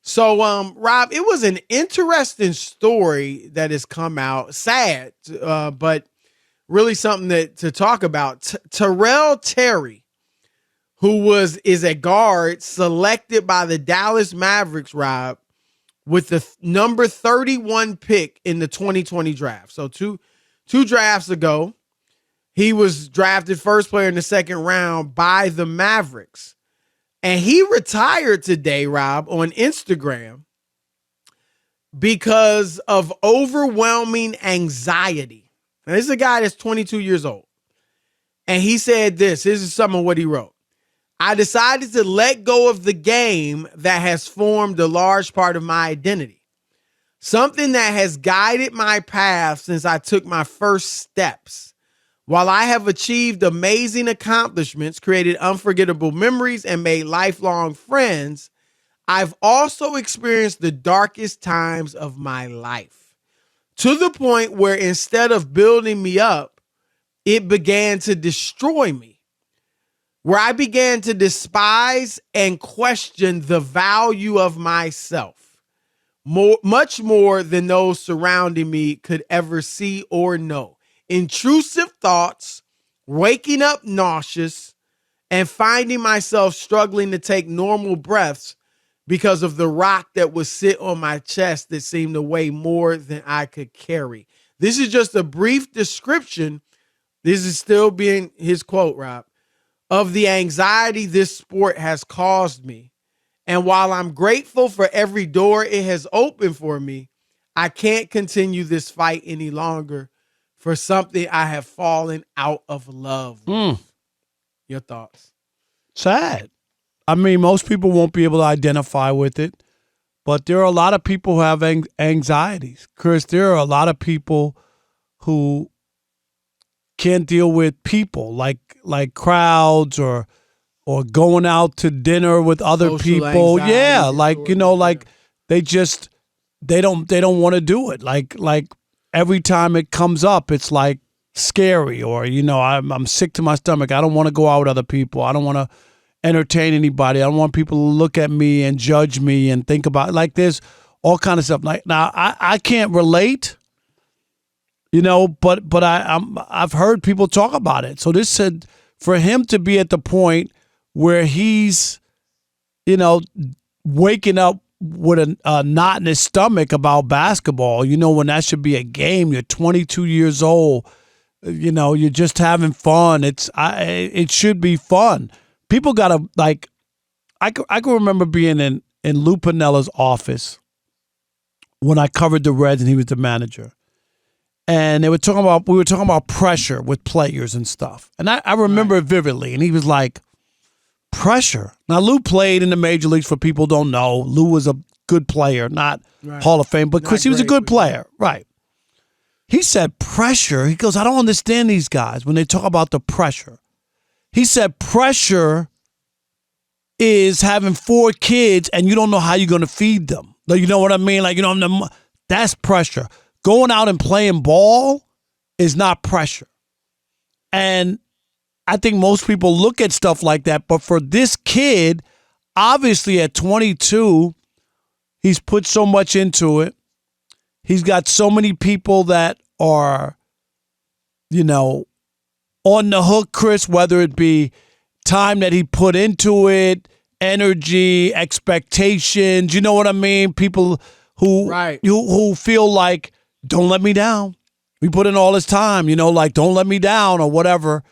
So, Rob, it was an interesting story that has come out. Sad, but really something to talk about. Tyrell Terry, who is a guard selected by the Dallas Mavericks, Rob, with the number 31 pick in the 2020 draft. So two drafts ago, he was drafted first player in the second round by the Mavericks. And he retired today, Rob, on Instagram because of overwhelming anxiety. Now, this is a guy that's 22 years old. And he said this. This is some of what he wrote. I decided to let go of the game that has formed a large part of my identity. Something that has guided my path since I took my first steps. While I have achieved amazing accomplishments, created unforgettable memories, and made lifelong friends, I've also experienced the darkest times of my life, to the point where instead of building me up, it began to destroy me, where I began to despise and question the value of myself, much more than those surrounding me could ever see or know. Intrusive thoughts, waking up nauseous, and finding myself struggling to take normal breaths because of the rock that would sit on my chest that seemed to weigh more than I could carry. This is just a brief description. This is still being his quote, Rob, of the anxiety this sport has caused me. And while I'm grateful for every door it has opened for me, I can't continue this fight any longer for something I have fallen out of love with. Your thoughts? Sad. I mean, most people won't be able to identify with it, but there are a lot of people who have anxieties. Chris, there are a lot of people who can't deal with people, like crowds or going out to dinner with other Social people. anxiety Yeah, disorder, they don't want to do it. Like every time it comes up, it's like scary, or I'm sick to my stomach. I don't want to go out with other people. I don't want to entertain anybody. I don't want people to look at me and judge me and think about, like, there's all kind of stuff. Like, now I can't relate, but I've heard people talk about it. So this said, for him to be at the point where he's, waking up with a knot in his stomach about basketball, when that should be a game. You're 22 years old. You're just having fun. It should be fun. People gotta, like, I can remember being in Lou Pinella's office when I covered the Reds and he was the manager. And we were talking about pressure with players and stuff. And I remember it vividly. And he was like, pressure. Now, Lou played in the major leagues. For people who don't know, Lou was a good player, not Hall of Fame, but Chris, he was a good player. Right. He said pressure. He goes, I don't understand these guys when they talk about the pressure. He said pressure is having 4 kids and you don't know how you're going to feed them. Like, you know what I mean? Like, that's pressure. Going out and playing ball is not pressure. And I think most people look at stuff like that. But for this kid, obviously at 22, he's put so much into it. He's got so many people that are, on the hook, Chris, whether it be time that he put into it, energy, expectations, you know what I mean? People who feel like, don't let me down. We put in all this time, like, don't let me down or whatever.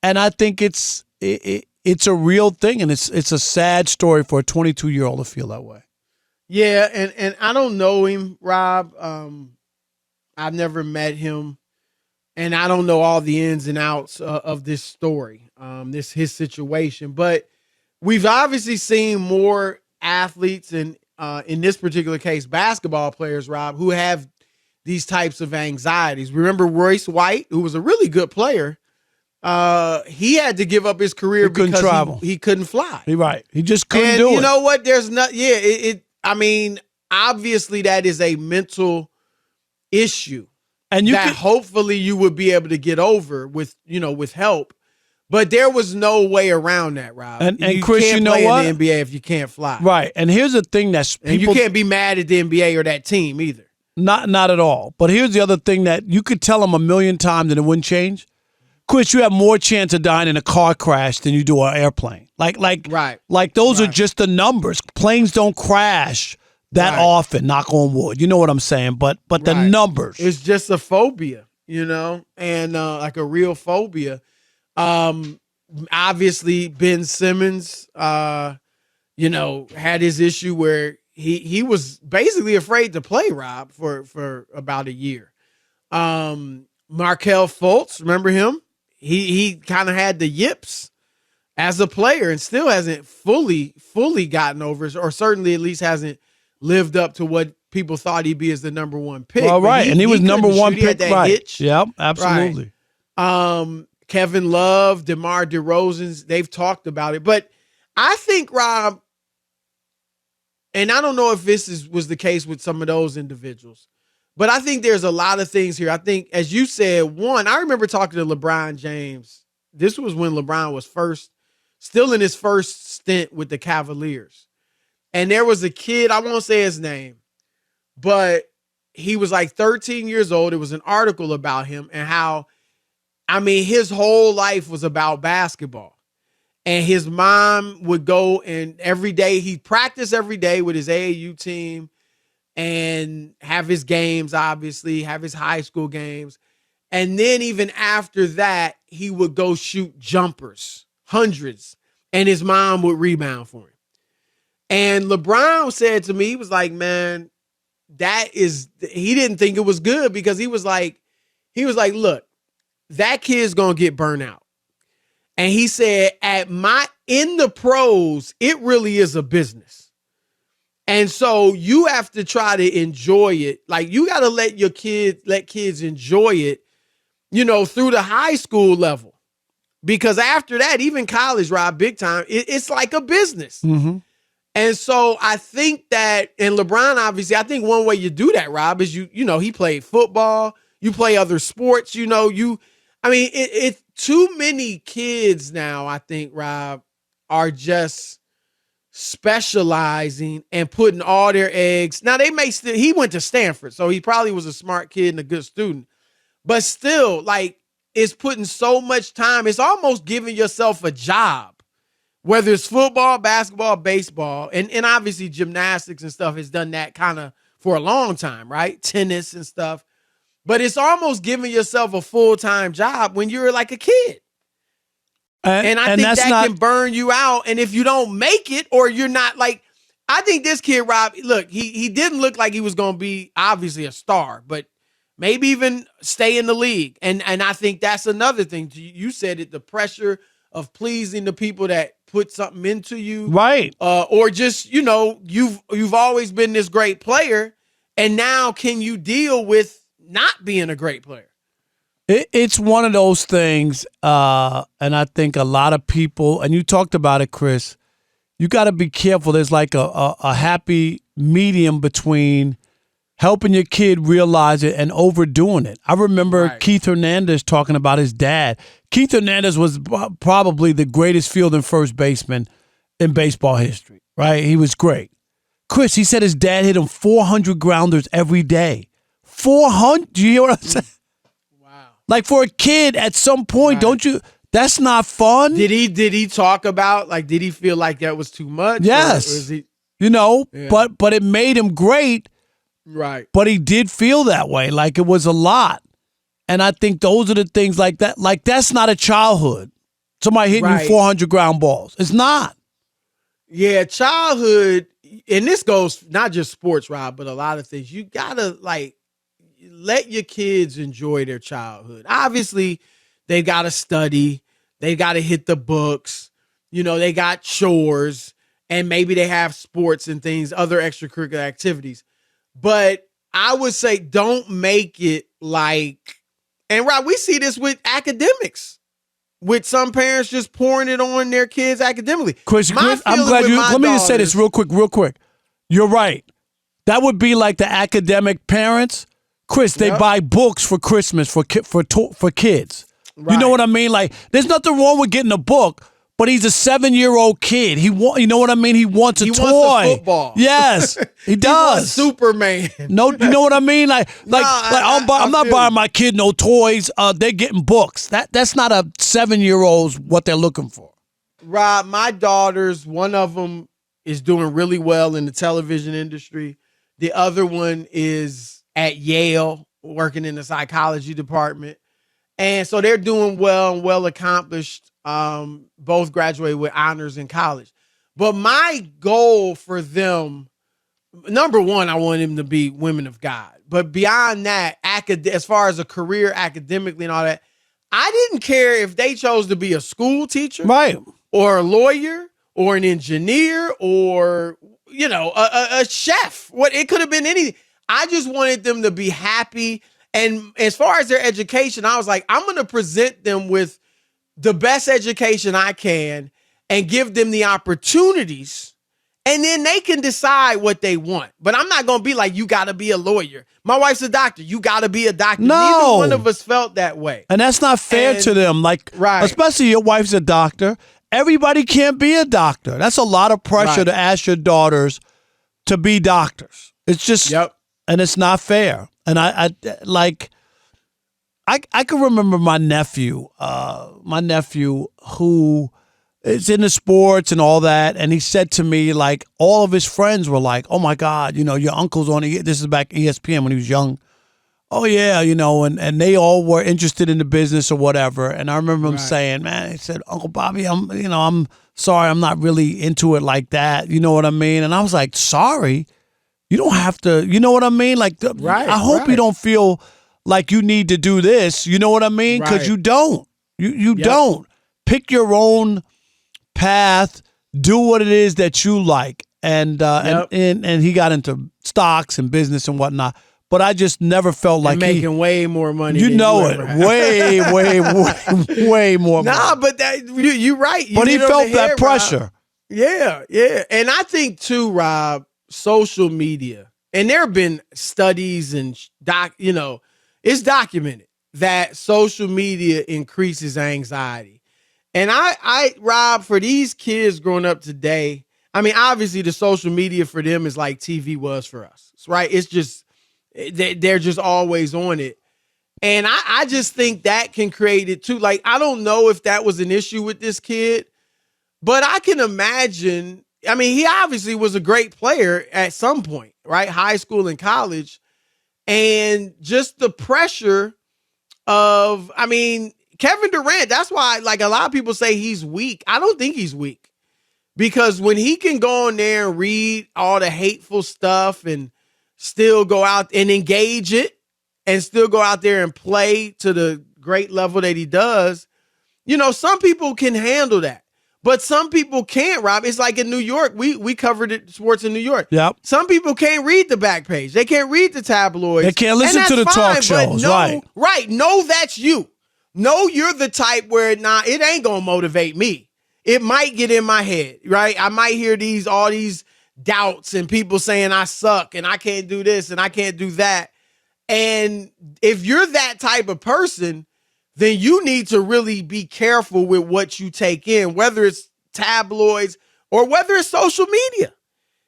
And I think it's a real thing, and it's a sad story for a 22-year-old to feel that way. Yeah, and I don't know him, Rob. I've never met him, and I don't know all the ins and outs of this story, his situation. But we've obviously seen more athletes, and in this particular case, basketball players, Rob, who have these types of anxieties. Remember Royce White, who was a really good player. He had to give up his career because he couldn't fly. Right. He just couldn't do it. And you know what? There's not, obviously that is a mental issue. And hopefully you would be able to get over with help. But there was no way around that, Rob. And you Chris, can't you know play what? in the NBA if you can't fly. Right. And here's the thing that's people, And you can't be mad at the NBA or that team either. Not at all. But here's the other thing that you could tell them a million times and it wouldn't change. Chris, you have more chance of dying in a car crash than you do an airplane. Right. Like those are just the numbers. Planes don't crash that often, knock on wood. You know what I'm saying? But the numbers. It's just a phobia, and like a real phobia. Obviously, Ben Simmons, had his issue where he was basically afraid to play, Rob, for about a year. Markelle Fultz, remember him? He kind of had the yips as a player and still hasn't fully gotten over it, or certainly at least hasn't lived up to what people thought he'd be as the number one pick. Well, right, and he was number one pick. He had that right. hitch. Yep, absolutely. Right. Kevin Love, DeMar DeRozan, they've talked about it. But I think, Rob, and I don't know if this was the case with some of those individuals, but I think there's a lot of things here. I think, as you said, one, I remember talking to LeBron James. This was when LeBron was still in his first stint with the Cavaliers. And there was a kid, I won't say his name, but he was like 13 years old. It was an article about him and how, his whole life was about basketball. And his mom would go and every day, he'd practice every day with his AAU team and have his games, obviously, have his high school games. And then even after that, he would go shoot jumpers, hundreds, and his mom would rebound for him. And LeBron said to me, he was like, man, he didn't think it was good because he was like, look, that kid's going to get burnt out. And he said, in the pros, it really is a business. And so you have to try to enjoy it. Like you got to let kids enjoy it, through the high school level. Because after that, even college, Rob, big time, it's like a business. Mm-hmm. And so I think that, and LeBron, obviously, I think one way you do that, Rob, is he played football, you play other sports, it's too many kids now, I think, Rob, are just specializing and putting all their eggs. Now he went to Stanford, so he probably was a smart kid and a good student, but still, like, it's putting so much time. It's almost giving yourself a job, whether it's football, basketball, baseball, and obviously gymnastics and stuff has done that kind of for a long time, right? Tennis and stuff. But it's almost giving yourself a full-time job when you're like a kid. And I think that can burn you out. And if you don't make it, or you're not like, I think this kid, Rob, look, he didn't look like he was going to be obviously a star, but maybe even stay in the league. And I think that's another thing. You said it, the pressure of pleasing the people that put something into you. Right. Or just, you've always been this great player. And now can you deal with not being a great player? It's one of those things, and I think a lot of people, and you talked about it, Chris, you got to be careful. There's like a happy medium between helping your kid realize it and overdoing it. I remember Keith Hernandez talking about his dad. Keith Hernandez was probably the greatest field and first baseman in baseball history, right? He was great. Chris, he said his dad hit him 400 grounders every day. 400? Do you hear what I'm saying? Like for a kid at some point, don't you? That's not fun. Did he talk about, like, did he feel like that was too much? Yes. Yeah. But it made him great. Right. But he did feel that way, like it was a lot. And I think those are the things like that. Like that's not a childhood. Somebody hitting you 400 ground balls. It's not. Yeah, childhood, and this goes not just sports, Rob, but a lot of things. You gotta let your kids enjoy their childhood. Obviously, they got to study. They got to hit the books. They got chores, and maybe they have sports and things, other extracurricular activities. But I would say don't make it like, and Rob, we see this with academics, with some parents just pouring it on their kids academically. Chris, I'm glad let me just say this real quick. You're right. That would be like the academic parents. Chris, they buy books for Christmas for kids. You know what I mean? Like, there's nothing wrong with getting a book, but he's a 7-year-old kid. You know what I mean? He wants a toy. Wants a football. Yes, he does. Wants Superman. No, you know what I mean? I'm not buying my kid no toys. They're getting books. That's not a 7-year-old's what they're looking for. Rob, my daughters, one of them is doing really well in the television industry. The other one is at Yale working in the psychology department. And so they're doing well and well accomplished. Both graduated with honors in college. But my goal for them, number one, I want them to be women of God. But beyond that, as far as a career academically and all that, I didn't care if they chose to be a school teacher, right, or a lawyer, or an engineer, or a chef. It could have been anything. I just wanted them to be happy. And as far as their education, I was like, I'm going to present them with the best education I can and give them the opportunities, and then they can decide what they want. But I'm not going to be like, you got to be a lawyer. My wife's a doctor. You got to be a doctor. No. Neither one of us felt that way. And that's not fair to them. Like, especially your wife's a doctor. Everybody can't be a doctor. That's a lot of pressure to ask your daughters to be doctors. It's just, and it's not fair. And I can remember my nephew who is into sports and all that. And he said to me, like, all of his friends were like, oh my God, your uncle's on this is back ESPN when he was young. Oh yeah, and they all were interested in the business or whatever. And I remember him saying, man, he said, Uncle Bobby, I'm sorry, I'm not really into it like that. You know what I mean? And I was like, sorry, you don't have to, you know what I mean? Like, I hope you don't feel like you need to do this. You know what I mean? Because you don't. You don't. Pick your own path. Do what it is that you like. And he got into stocks and business and whatnot. But I just never felt like making way more money. Way more money. Nah, but you're right. But he felt that pressure. Rob. Yeah. And I think too, Rob, social media, and there have been studies and it's documented that social media increases anxiety. And Rob, for these kids growing up today, I mean, obviously the social media for them is like TV was for us, right? It's just, they're just always on it. And I just think that can create it too. Like, I don't know if that was an issue with this kid, but I can imagine, I mean, he obviously was a great player at some point, right? High school and college. And just the pressure of, I mean, Kevin Durant, that's why, like, a lot of people say he's weak. I don't think he's weak, because when he can go on there and read all the hateful stuff and still go out and engage it and still go out there and play to the great level that he does, some people can handle that. But some people can't, Rob. It's like in New York. We covered it, sports in New York. Yep. Some people can't read the back page. They can't read the tabloids. They can't listen to the talk shows. Right. No, that's you. No, you're the type where, it ain't going to motivate me. It might get in my head, right? I might hear all these doubts and people saying I suck and I can't do this and I can't do that. And if you're that type of person, then you need to really be careful with what you take in, whether it's tabloids or whether it's social media.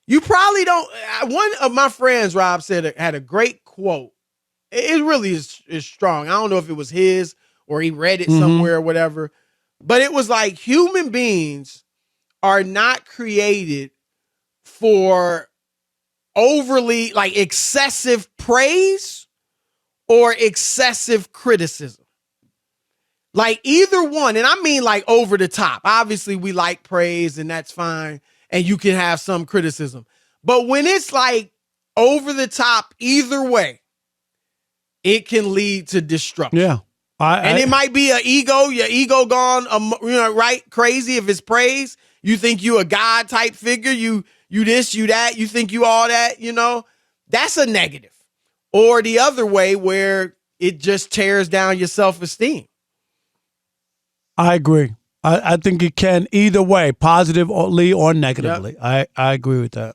You probably don't. One of my friends, Rob, said, had a great quote. It really is strong. I don't know if it was his or he read it somewhere or whatever, but it was like, human beings are not created for overly, like, excessive praise or excessive criticism. Like, either one. And I mean, like, over the top. Obviously, we like praise and that's fine. And you can have some criticism. But when it's like over the top either way, it can lead to destruction. Yeah. It might be your ego gone, right? Crazy. If it's praise, you think you a God type figure. You this, you that, you think you all that, that's a negative. Or the other way where it just tears down your self-esteem. I agree. I think it can either way, positively or negatively. Yep. I agree with that.